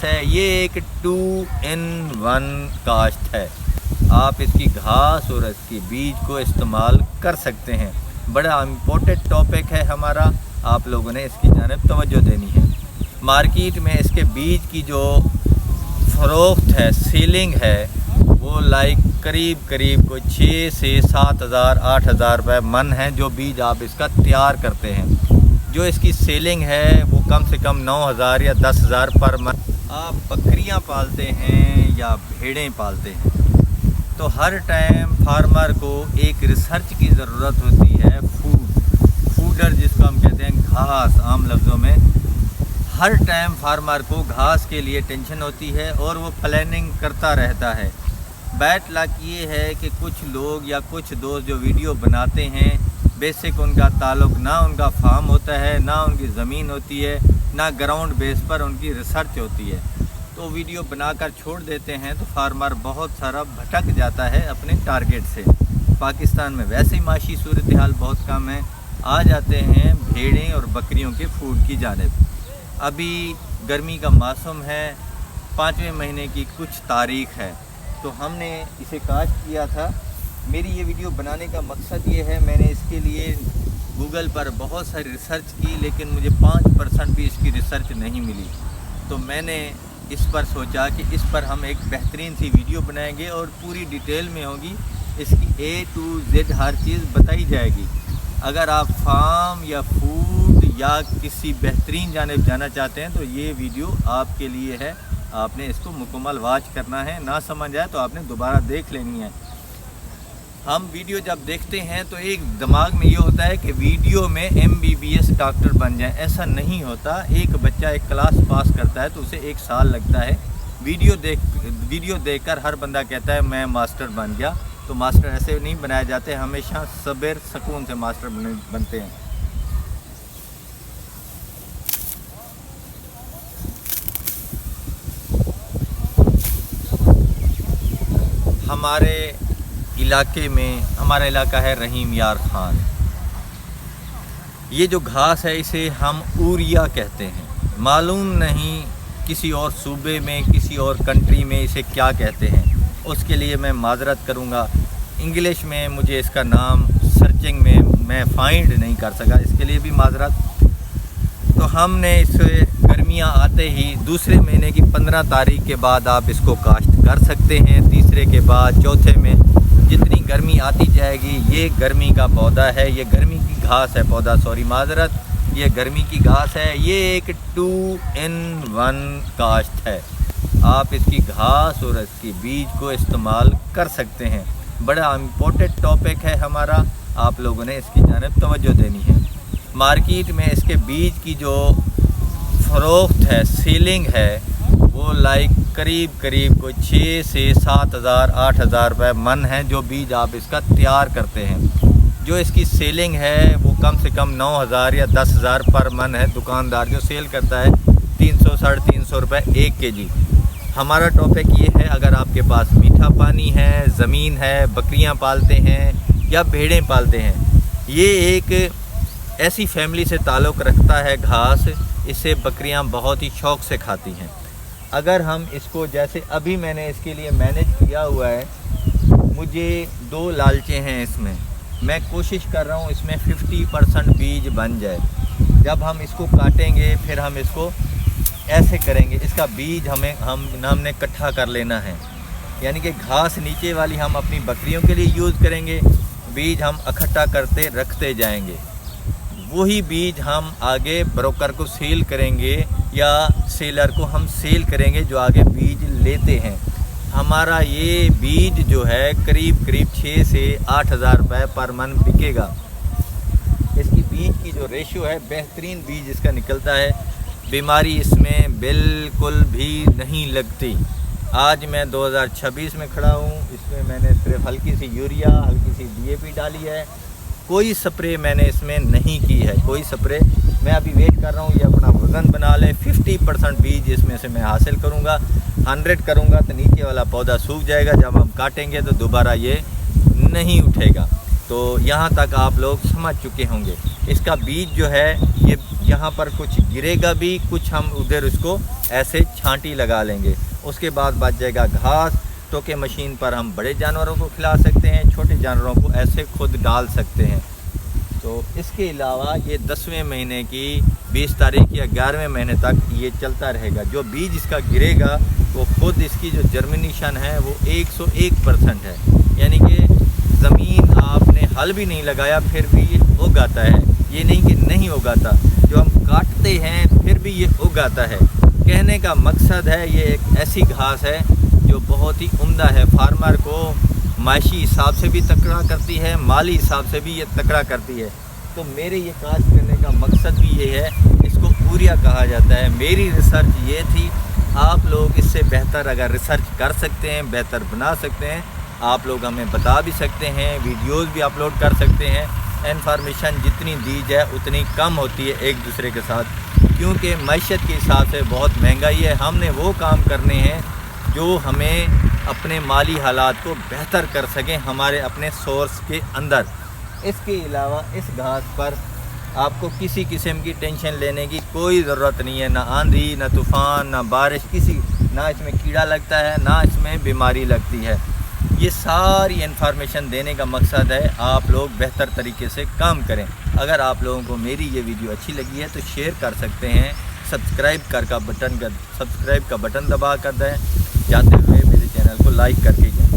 है ये एक 2-in-1 काश्त है। आप इसकी घास और इसकी बीज को इस्तेमाल कर सकते हैं। बड़ा इम्पोर्टेंट टॉपिक है हमारा, आप लोगों ने इसकी जानिब तवज्जो देनी है। मार्केट में इसके बीज की जो फ़रोख्त है, सेलिंग है, वो करीब कोई 6 से 7 हज़ार 8 हज़ार रुपये मन है जो बीज आप इसका तैयार करते हैं। जो इसकी सेलिंग है वो कम से कम 9 हज़ार या 10 हज़ार पर मन। आप बकरियां पालते हैं या भेड़ें पालते हैं तो हर टाइम फार्मर को एक रिसर्च की ज़रूरत होती है। फूडर जिसको हम कहते हैं, घास आम लफ्ज़ों में, हर टाइम फार्मर को घास के लिए टेंशन होती है और वो प्लानिंग करता रहता है। बैड लक ये है कि कुछ लोग या कुछ दोस्त जो वीडियो बनाते हैं, बेसिक उनका ताल्लुक़ ना उनका फार्म होता है, ना उनकी ज़मीन होती है, ना ग्राउंड बेस पर उनकी रिसर्च होती है, तो वीडियो बनाकर छोड़ देते हैं तो फार्मर बहुत सारा भटक जाता है अपने टारगेट से। पाकिस्तान में वैसे ही माशी सूरत हाल बहुत कम है, आ जाते हैं भेड़ें और बकरियों के फूड की जानिब। अभी गर्मी का मौसम है, 5वें महीने की कुछ तारीख़ है, तो हमने इसे काश्त किया था। मेरी ये वीडियो बनाने का मकसद ये है, मैंने इसके लिए गूगल पर बहुत सारी रिसर्च की लेकिन मुझे 5% भी इसकी रिसर्च नहीं मिली। तो मैंने इस पर सोचा कि इस पर हम एक बेहतरीन सी वीडियो बनाएंगे और पूरी डिटेल में होगी, इसकी A to Z हर चीज़ बताई जाएगी। अगर आप फार्म या फूड या किसी बेहतरीन जानिब जाना चाहते हैं तो ये वीडियो आपके लिए है। आपने इसको मुकम्मल वॉच करना है, ना समझ आए तो आपने दोबारा देख लेनी है। हम वीडियो जब देखते हैं तो एक दिमाग में ये होता है कि वीडियो में MBBS डॉक्टर बन जाए, ऐसा नहीं होता। एक बच्चा एक क्लास पास करता है तो उसे 1 साल लगता है। वीडियो देखकर हर बंदा कहता है मैं मास्टर बन गया, तो मास्टर ऐसे नहीं बनाए जाते, हमेशा सब्र सुकून से मास्टर बनते हैं। हमारे इलाके में, हमारा इलाका है रहीम यार खान, ये जो घास है इसे हम ऊरिया कहते हैं। मालूम नहीं किसी और सूबे में, किसी और कंट्री में इसे क्या कहते हैं, उसके लिए मैं माजरत करूँगा। इंग्लिश में मुझे इसका नाम सर्चिंग में मैं फाइंड नहीं कर सका, इसके लिए भी माजरत। तो हमने इसे गर्मियाँ आते ही दूसरे महीने की 15 तारीख के बाद आप इसको काश्त कर सकते हैं। तीसरे के बाद चौथे में जितनी गर्मी आती जाएगी, ये गर्मी का पौधा है, ये गर्मी की घास है, पौधा सॉरी माजरत, ये गर्मी की घास है। ये एक 2-in-1 काश्त है। आप इसकी घास और इसकी बीज को इस्तेमाल कर सकते हैं। बड़ा इम्पोर्टेंट टॉपिक है हमारा, आप लोगों ने इसकी जानिब तवज्जो देनी है। मार्केट में इसके बीज की जो फ़रोख्त है, सेलिंग है, वो करीब कोई 6 से 7 हज़ार 8 हज़ार रुपये मन है जो बीज आप इसका तैयार करते हैं। जो इसकी सेलिंग है वो कम से कम 9 हज़ार या 10 हज़ार पर मन है। दुकानदार जो सेल करता है 300 साढ़े 300 रुपये 1 kg। हमारा टॉपिक ये है, अगर आपके पास मीठा पानी है, ज़मीन है, बकरियां पालते हैं या भेड़ें पालते हैं, ये एक ऐसी फैमिली से ताल्लुक़ रखता है घास, इसे बकरियां बहुत ही शौक़ से खाती हैं। अगर हम इसको, जैसे अभी मैंने इसके लिए मैनेज किया हुआ है, मुझे 2 लालचे हैं इसमें, मैं कोशिश कर रहा हूँ इसमें 50% बीज बन जाए। जब हम इसको काटेंगे फिर हम इसको ऐसे करेंगे, इसका बीज हमने इकट्ठा कर लेना है, यानी कि घास नीचे वाली हम अपनी बकरियों के लिए यूज़ करेंगे, बीज हम इकट्ठा करते रखते जाएंगे। वही बीज हम आगे ब्रोकर को सेल करेंगे या सेलर को हम सेल करेंगे जो आगे बीज लेते हैं। हमारा ये बीज जो है करीब 6 से 8 हज़ार रुपये पर मन बिकेगा। इसकी बीज की जो रेशो है, बेहतरीन बीज इसका निकलता है, बीमारी इसमें बिल्कुल भी नहीं लगती। आज मैं 2026 में खड़ा हूँ, इसमें मैंने सिर्फ हल्की सी यूरिया, हल्की सी DAP डाली है, कोई स्प्रे मैंने इसमें नहीं की है, कोई स्प्रे। मैं अभी वेट कर रहा हूँ ये अपना वज़न बना ले, 50% बीज इसमें से मैं हासिल करूँगा। 100 करूँगा तो नीचे वाला पौधा सूख जाएगा, जब हम काटेंगे तो दोबारा ये नहीं उठेगा। तो यहाँ तक आप लोग समझ चुके होंगे। इसका बीज जो है ये यहाँ पर कुछ गिरेगा भी, कुछ हम उधर उसको ऐसे छांटी लगा लेंगे। उसके बाद बच जाएगा घास, तो कि मशीन पर हम बड़े जानवरों को खिला सकते हैं, छोटे जानवरों को ऐसे खुद डाल सकते हैं। तो इसके अलावा ये 10वें महीने की 20 तारीख या 11वें महीने तक ये चलता रहेगा। जो बीज इसका गिरेगा वो खुद इसकी जो जर्मिनेशन है वो 101% है, यानी कि ज़मीन आपने हल भी नहीं लगाया फिर भी ये उगाता है, ये नहीं कि नहीं उगाता। जो हम काटते हैं फिर भी ये उगाता है। कहने का मकसद है ये एक ऐसी घास है जो बहुत ही उम्दा है, फार्मर को माशी हिसाब से भी तकड़ा करती है, माली हिसाब से भी ये तकड़ा करती है। तो मेरे ये काज करने का मकसद भी ये है, इसको यूरिया कहा जाता है। मेरी रिसर्च ये थी, आप लोग इससे बेहतर अगर रिसर्च कर सकते हैं, बेहतर बना सकते हैं, आप लोग हमें बता भी सकते हैं, वीडियोस भी अपलोड कर सकते हैं। इन्फॉर्मेशन जितनी दी जाए उतनी कम होती है एक दूसरे के साथ, क्योंकि मैशत के हिसाब से बहुत महंगाई है। हमने वो काम करने हैं जो हमें अपने माली हालात को बेहतर कर सकें हमारे अपने सोर्स के अंदर। इसके अलावा इस घास पर आपको किसी किस्म की टेंशन लेने की कोई ज़रूरत नहीं है, ना आंधी, ना तूफ़ान, ना बारिश, ना इसमें कीड़ा लगता है, ना इसमें बीमारी लगती है। ये सारी इन्फॉर्मेशन देने का मकसद है आप लोग बेहतर तरीके से काम करें। अगर आप लोगों को मेरी ये वीडियो अच्छी लगी है तो शेयर कर सकते हैं, सब्सक्राइब का बटन दबा कर दें, जाते हुए मेरे चैनल को लाइक करके जाएं।